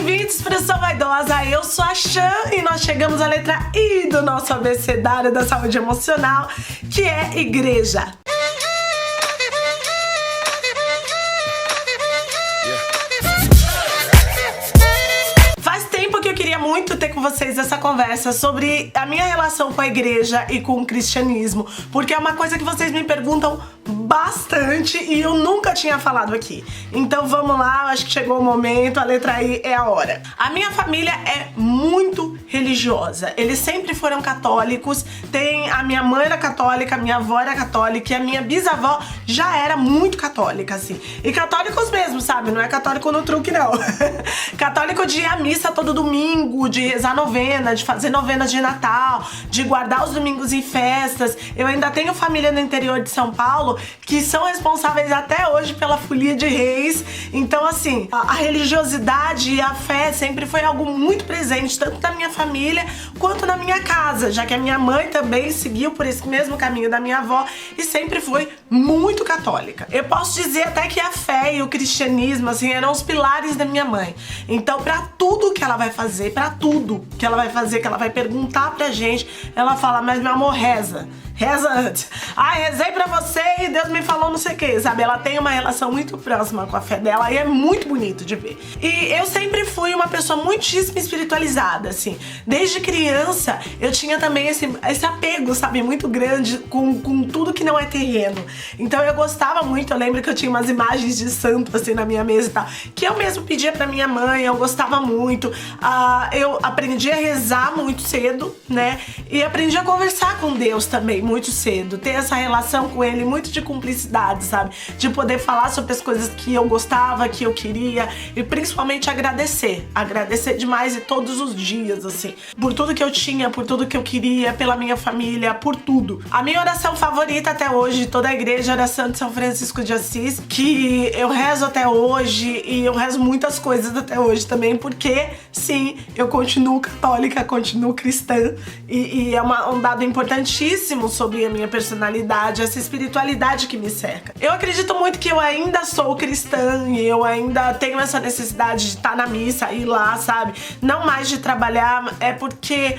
bem-vindos para Sou Vaidosa, eu sou a Chan e nós chegamos à letra I do nosso abecedário da saúde emocional, que é igreja. Faz tempo que eu queria muito ter com vocês essa conversa sobre a minha relação com a igreja e com o cristianismo, porque é uma coisa que vocês me perguntam bastante e eu nunca tinha falado aqui. Então vamos lá, acho que chegou o momento, a letra I é a hora. A minha família é muito religiosa, eles sempre foram católicos, a minha mãe era católica, a minha avó era católica e a minha bisavó já era muito católica, assim. E católicos mesmo, sabe? Não é católico no truque, não. Católico de ir à missa todo domingo, de rezar novena, de fazer novenas de Natal, de guardar os domingos em festas. Eu ainda tenho família no interior de São Paulo que são responsáveis até hoje pela folia de reis. Então, assim, a religiosidade e a fé sempre foi algo muito presente, tanto na minha família quanto na minha casa, já que a minha mãe também seguiu por esse mesmo caminho da minha avó e sempre foi muito católica. Eu posso dizer até que a fé e o cristianismo, assim, eram os pilares da minha mãe. Então, pra tudo que ela vai fazer, pra tudo que ela vai fazer, que ela vai perguntar pra gente, ela fala, mas meu amor, reza. Reza antes. Rezei pra você e Deus me falou não sei o que, sabe? Ela tem uma relação muito próxima com a fé dela e é muito bonito de ver. E eu sempre fui uma pessoa muitíssimo espiritualizada, assim. Desde criança, eu tinha também esse apego, sabe? Muito grande com tudo que não é terreno. Então eu gostava muito, eu lembro que eu tinha umas imagens de santo, assim, na minha mesa e tal, que eu mesmo pedia pra minha mãe, eu gostava muito. Eu aprendi a rezar muito cedo, né? E aprendi a conversar com Deus também, muito cedo, ter essa relação com ele muito de cumplicidade, sabe? De poder falar sobre as coisas que eu gostava, que eu queria e principalmente agradecer demais e todos os dias, assim, por tudo que eu tinha, por tudo que eu queria, pela minha família, por tudo. A minha oração favorita até hoje de toda a igreja era Santo São Francisco de Assis, que eu rezo até hoje e eu rezo muitas coisas até hoje também, porque sim, eu continuo católica, continuo cristã e é um dado importantíssimo sobre a minha personalidade, essa espiritualidade que me cerca. Eu acredito muito que eu ainda sou cristã e eu ainda tenho essa necessidade de estar na missa, ir lá, sabe? Não mais de trabalhar, é porque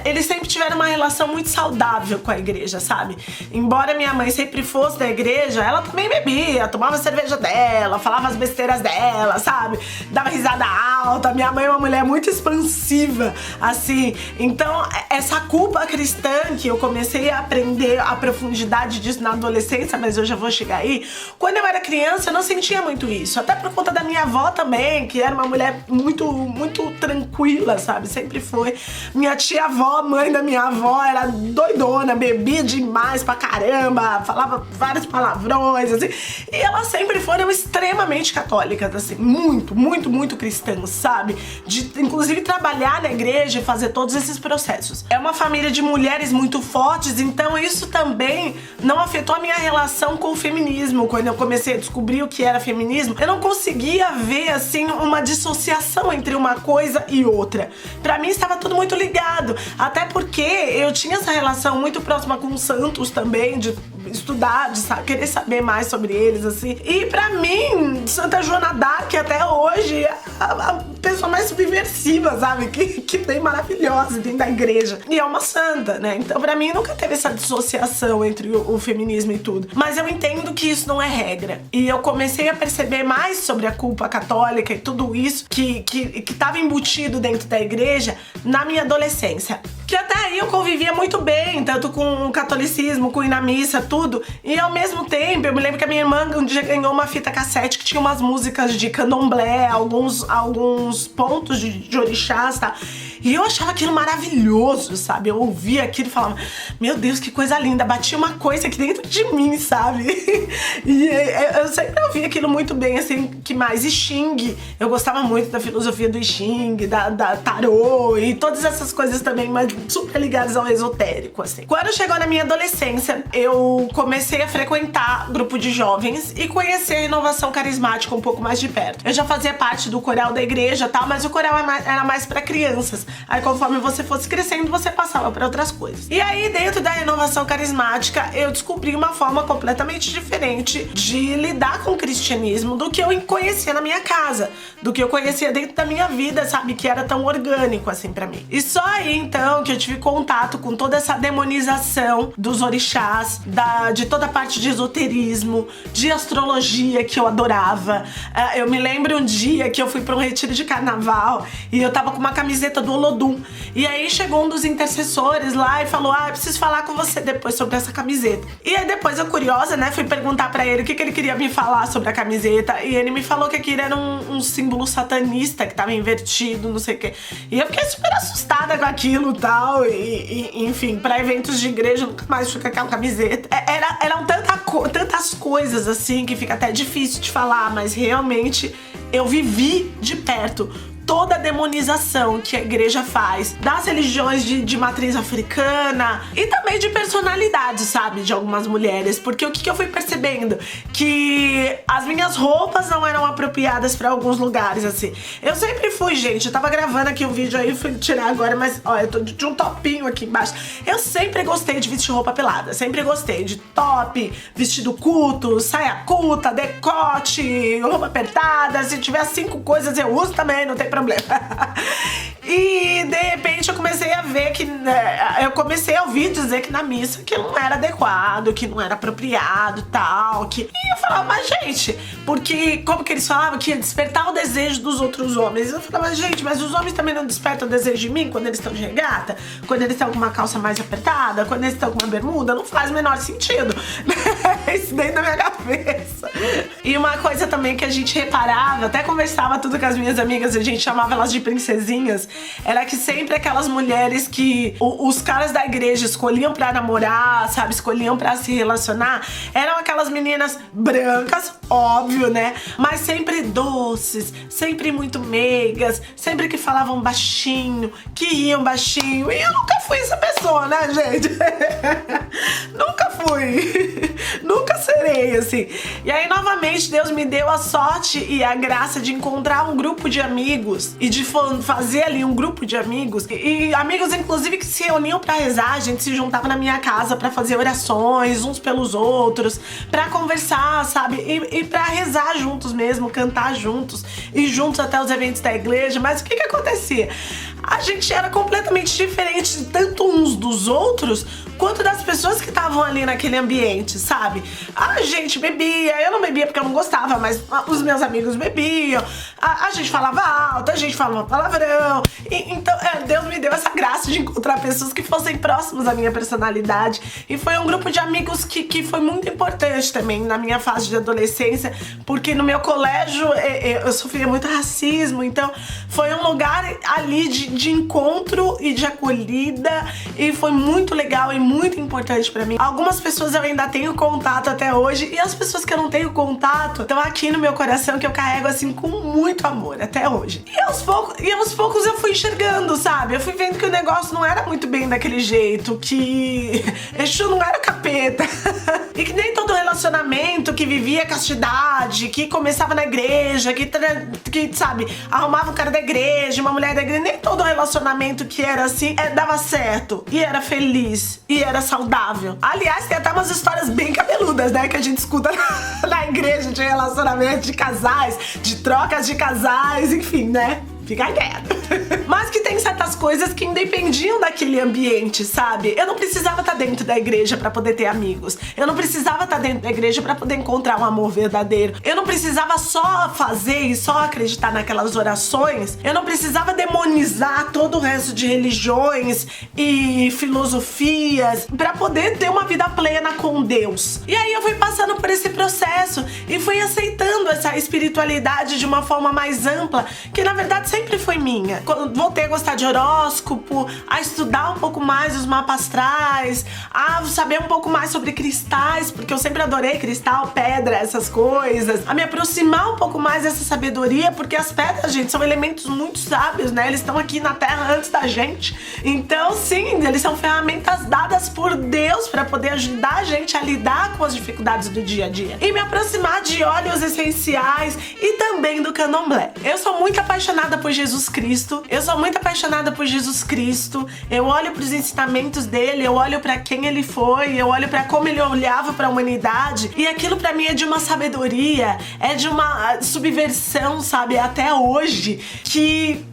eles sempre tiveram uma relação muito saudável com a igreja, sabe? Embora minha mãe sempre fosse da igreja, ela também bebia, tomava a cerveja dela, falava as besteiras dela, sabe? Dava risada alta. Minha mãe é uma mulher muito expansiva, assim. Então, essa culpa cristã que eu comecei a aprender a profundidade disso na adolescência, mas eu já vou chegar aí. Quando eu era criança, eu não sentia muito isso. Até por conta da minha avó também, que era uma mulher muito, muito tranquila, sabe? Sempre foi. Minha tia-avó, mãe da minha avó, era doidona, bebia demais pra caramba, falava vários palavrões, assim. E elas sempre foram extremamente católicas, assim, muito, muito, muito cristãs, sabe? De, inclusive, trabalhar na igreja e fazer todos esses processos. É uma família de mulheres muito fortes, então isso também não afetou a minha relação com o feminismo. Quando eu comecei a descobrir o que era feminismo, eu não conseguia ver, assim, uma dissociação entre uma coisa e outra. Pra mim estava tudo muito ligado, até porque eu tinha essa relação muito próxima com os santos também, de estudar, de querer saber mais sobre eles, assim. E pra mim, Santa Joana d'Arc até hoje é a pessoa mais subversiva, sabe? Que tem, maravilhosa dentro da igreja. E é uma santa, né? Então pra mim nunca teve essa dissociação entre o feminismo e tudo. Mas eu entendo que isso não é regra. E eu comecei a perceber mais sobre a culpa católica e tudo isso que tava embutido dentro da igreja na minha adolescência. Que até aí eu convivia muito bem, tanto com o catolicismo, com ir na missa, tudo. E ao mesmo tempo, eu me lembro que a minha irmã um dia ganhou uma fita cassete que tinha umas músicas de candomblé, alguns pontos de orixás, tá? E eu achava aquilo maravilhoso, sabe? Eu ouvia aquilo e falava, meu Deus, que coisa linda. Batia uma coisa aqui dentro de mim, sabe? E eu sempre ouvia aquilo muito bem, assim, que mais? E Xing. Eu gostava muito da filosofia do Xing, da tarô e todas essas coisas também, mas super ligadas ao esotérico, assim. Quando chegou na minha adolescência, eu comecei a frequentar grupo de jovens e conhecer a renovação carismática um pouco mais de perto. Eu já fazia parte do coral da igreja, tal, mas o coral era mais pra crianças. Aí conforme você fosse crescendo, você passava pra outras coisas. E aí dentro da renovação carismática, eu descobri uma forma completamente diferente de lidar com o cristianismo do que eu conhecia na minha casa, do que eu conhecia dentro da minha vida, sabe? Que era tão orgânico assim pra mim. E só aí então que eu tive contato com toda essa demonização dos orixás, de toda a parte de esoterismo, de astrologia que eu adorava. Eu me lembro um dia que eu fui pra um retiro de carnaval e eu tava com uma camiseta do Olodum. E aí chegou um dos intercessores lá e falou: eu preciso falar com você depois sobre essa camiseta. E aí depois eu, curiosa, né, fui perguntar pra ele o que ele queria me falar sobre a camiseta. E ele me falou que aquilo era um símbolo satanista que tava invertido, não sei o quê. E eu fiquei super assustada com aquilo e tal. Enfim, pra eventos de igreja eu nunca mais fui com aquela camiseta. Eram tantas coisas assim que fica até difícil de falar, mas realmente eu vivi de perto toda a demonização que a igreja faz das religiões de matriz africana e também de personalidades, sabe, de algumas mulheres. Porque o que eu fui percebendo? Que as minhas roupas não eram apropriadas pra alguns lugares, assim. Eu sempre fui, gente, eu tava gravando aqui um vídeo aí, fui tirar agora, mas ó, eu tô de um topinho aqui embaixo. Eu sempre gostei de vestir roupa pelada, sempre gostei de top, vestido curto, saia curta, decote, roupa apertada. Se tiver 5 coisas eu uso também, não tem problema. E de repente eu comecei a ver que eu comecei a ouvir dizer que na missa que não era adequado, que não era apropriado, tal, que... E eu falava: mas gente, porque como que eles falavam que ia despertar o desejo dos outros homens? Eu falava: mas gente, mas os homens também não despertam o desejo de mim quando eles estão de regata, quando eles estão com uma calça mais apertada, quando eles estão com uma bermuda? Não faz o menor sentido. Isso dentro da minha cabeça. E uma coisa também que a gente reparava, até conversava tudo com as minhas amigas, a gente chamava elas de princesinhas, era que sempre aquelas mulheres que os caras da igreja escolhiam pra namorar, sabe, escolhiam pra se relacionar, eram aquelas meninas brancas, óbvio, né, mas sempre doces, sempre muito meigas, sempre que falavam baixinho, que riam baixinho. E eu nunca fui essa pessoa, né, gente? Nunca fui. Nunca serei, assim. E aí, novamente, Deus me deu a sorte e a graça de encontrar um grupo de amigos e de fazer ali um grupo de amigos. E amigos, inclusive, que se reuniam pra rezar. A gente se juntava na minha casa pra fazer orações uns pelos outros, pra conversar, sabe? E pra rezar juntos mesmo, cantar juntos, ir juntos até os eventos da igreja. Mas o que acontecia? A gente era completamente diferente tanto uns dos outros quanto das pessoas que estavam ali naquele ambiente, sabe? A gente bebia, eu não bebia porque eu não gostava, mas os meus amigos bebiam, a gente falava alto, a gente falava palavrão. Então Deus me deu essa graça de encontrar pessoas que fossem próximas à minha personalidade. E foi um grupo de amigos que foi muito importante também na minha fase de adolescência, porque no meu colégio eu sofria muito racismo, então foi um lugar ali de encontro e de acolhida, e foi muito legal e muito importante pra mim. Algumas pessoas eu ainda tenho contato até hoje, e as pessoas que eu não tenho contato estão aqui no meu coração, que eu carrego assim com muito amor até hoje. E aos poucos eu fui enxergando, sabe? Eu fui vendo que o negócio não era muito bem daquele jeito, que Exu não era capeta. E que nem todo relacionamento que vivia castidade, que começava na igreja, que sabe, arrumava um cara da igreja, uma mulher da igreja, nem todo relacionamento que era assim dava certo e era feliz e era saudável. Aliás, tem até umas histórias bem cabeludas, né, que a gente escuta na igreja, de relacionamento de casais, de trocas de casais, enfim, né? Fica quieto. Mas que tem certas coisas que independiam daquele ambiente, sabe? Eu não precisava estar dentro da igreja pra poder ter amigos. Eu não precisava estar dentro da igreja pra poder encontrar um amor verdadeiro. Eu não precisava só fazer e só acreditar naquelas orações. Eu não precisava demonizar todo o resto de religiões e filosofias pra poder ter uma vida plena com Deus. E aí eu fui passando por esse processo e fui aceitando essa espiritualidade de uma forma mais ampla, que na verdade sempre foi minha. Quando voltei a gostar de horóscopo, a estudar um pouco mais os mapas astrais, a saber um pouco mais sobre cristais, porque eu sempre adorei cristal, pedra, essas coisas, a me aproximar um pouco mais dessa sabedoria, porque as pedras, gente, são elementos muito sábios, né? Eles estão aqui na Terra antes da gente. Então, sim, eles são ferramentas dadas por Deus para poder ajudar a gente a lidar com as dificuldades do dia a dia. E me aproximar de óleos essenciais e também do candomblé. Eu sou muito apaixonada por Jesus Cristo. Eu sou muito muito apaixonada por Jesus Cristo. Eu olho para os ensinamentos dele, eu olho para quem ele foi, eu olho para como ele olhava para a humanidade, e aquilo para mim é de uma sabedoria, é de uma subversão, sabe, até hoje, que...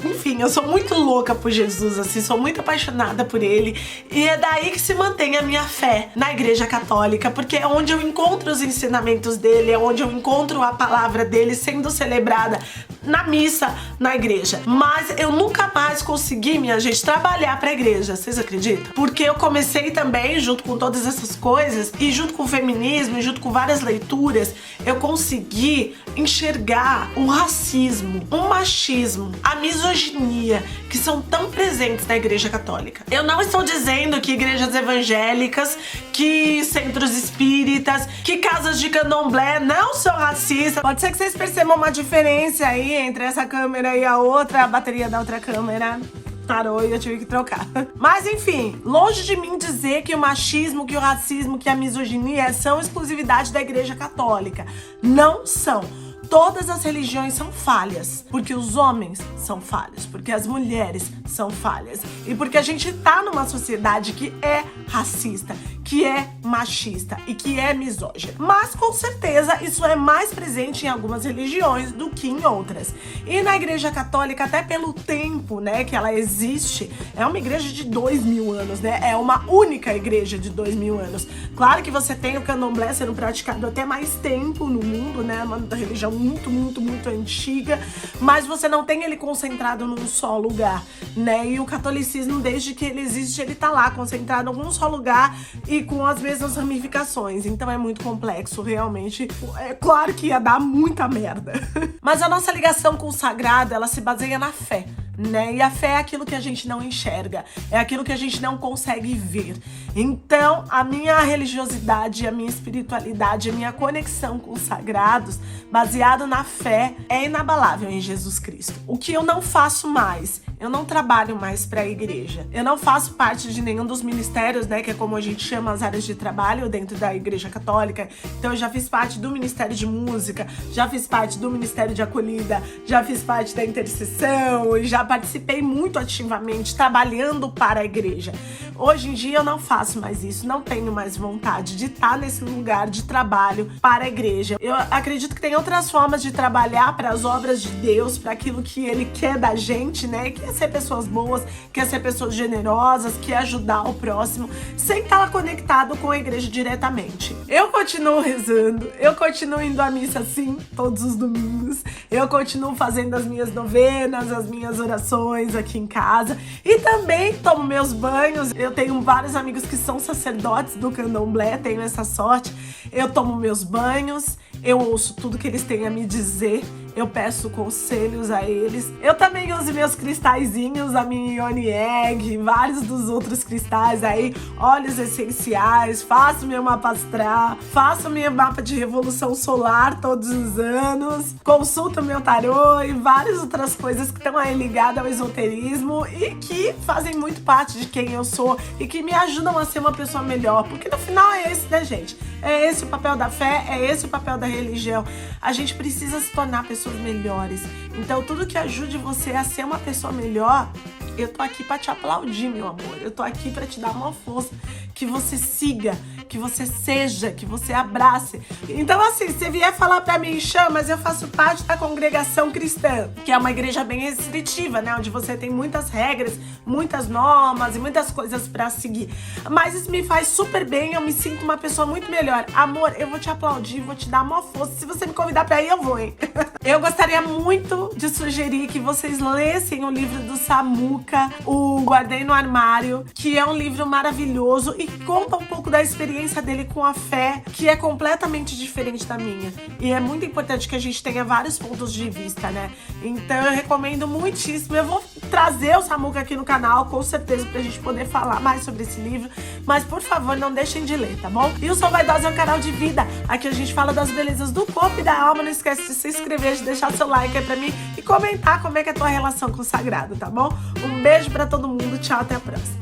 Enfim, eu sou muito louca por Jesus, assim, sou muito apaixonada por ele. E é daí que se mantém a minha fé na Igreja Católica, porque é onde eu encontro os ensinamentos dele, é onde eu encontro a palavra dele sendo celebrada na missa, na igreja. Mas eu nunca mais consegui, minha gente, trabalhar pra igreja, vocês acreditam? Porque eu comecei também, junto com todas essas coisas, e junto com o feminismo, e junto com várias leituras, eu consegui enxergar o racismo, o machismo, a misoginia, que são tão presentes na Igreja Católica. Eu não estou dizendo que igrejas evangélicas, que centros espíritas, que casas de candomblé não são racistas. Pode ser que vocês percebam uma diferença aí entre essa câmera e a outra, a bateria da outra câmera parou e eu tive que trocar. Mas enfim, longe de mim dizer que o machismo, que o racismo, que a misoginia são exclusividade da Igreja Católica. Não são. Todas as religiões são falhas, porque os homens são falhos, porque as mulheres são falhas e porque a gente tá numa sociedade que é racista, que é machista e que é misógina. Mas com certeza isso é mais presente em algumas religiões do que em outras. E na Igreja Católica, até pelo tempo, né, que ela existe, é uma igreja de 2000 anos, né? É uma única igreja de 2000 anos. Claro que você tem o candomblé sendo praticado até mais tempo no mundo, né? Uma religião muito antiga, mas você não tem ele concentrado num só lugar, né? E o catolicismo, desde que ele existe, ele tá lá concentrado num só lugar e com as mesmas ramificações. Então é muito complexo, realmente. É claro que ia dar muita merda. Mas a nossa ligação com o sagrado, ela se baseia na fé, né? E a fé é aquilo que a gente não enxerga, é aquilo que a gente não consegue ver. Então, a minha religiosidade, a minha espiritualidade, a minha conexão com os sagrados, baseado na fé, é inabalável em Jesus Cristo. O que eu não faço mais, eu não trabalho mais para a igreja. Eu não faço parte de nenhum dos ministérios, né, que é como a gente chama as áreas de trabalho dentro da Igreja Católica. Então eu já fiz parte do Ministério de Música, já fiz parte do Ministério de Acolhida, já fiz parte da intercessão e já participei muito ativamente trabalhando para a igreja. Hoje em dia eu não faço mais isso, não tenho mais vontade de estar nesse lugar de trabalho para a igreja. Eu acredito que tem outras formas de trabalhar para as obras de Deus, para aquilo que Ele quer da gente, né? Que é ser pessoas boas, quer ser pessoas generosas, quer ajudar o próximo, sem estar conectado com a igreja diretamente. Eu continuo rezando, eu continuo indo à missa sim, todos os domingos, eu continuo fazendo as minhas novenas, as minhas orações aqui em casa e também tomo meus banhos. Eu tenho vários amigos que são sacerdotes do candomblé, tenho essa sorte. Eu tomo meus banhos, eu ouço tudo que eles têm a me dizer, eu peço conselhos a eles. Eu também uso meus cristalzinhos, a minha Yoni Egg, vários dos outros cristais aí, óleos essenciais, faço meu mapa astral, faço meu mapa de revolução solar todos os anos, consulto meu tarô e várias outras coisas que estão aí ligadas ao esoterismo e que fazem muito parte de quem eu sou e que me ajudam a ser uma pessoa melhor, porque no final é esse, né, gente? É esse o papel da fé, é esse o papel da religião. A gente precisa se tornar pessoas melhores. Então, tudo que ajude você a ser uma pessoa melhor, eu tô aqui pra te aplaudir, meu amor. Eu tô aqui pra te dar uma força, que você siga, que você seja, que você abrace. Então, assim, se você vier falar pra mim, mas eu faço parte da congregação cristã, que é uma igreja bem restritiva, né? Onde você tem muitas regras, muitas normas e muitas coisas pra seguir. Mas isso me faz super bem, eu me sinto uma pessoa muito melhor. Amor, eu vou te aplaudir, vou te dar uma força. Se você me convidar pra ir, eu vou, hein? Eu gostaria muito de sugerir que vocês lessem o livro do Samuca, o Guardei no Armário, que é um livro maravilhoso e conta um pouco da experiência dele com a fé, que é completamente diferente da minha. E é muito importante que a gente tenha vários pontos de vista, né? Então eu recomendo muitíssimo. Eu vou trazer o Samuca aqui no canal, com certeza, pra gente poder falar mais sobre esse livro. Mas, por favor, não deixem de ler, tá bom? E o Sou Vaidosa é um canal de vida. Aqui a gente fala das belezas do corpo e da alma. Não esquece de se inscrever, de deixar seu like aí pra mim e comentar como é que é a tua relação com o sagrado, tá bom? Um beijo pra todo mundo. Tchau, até a próxima.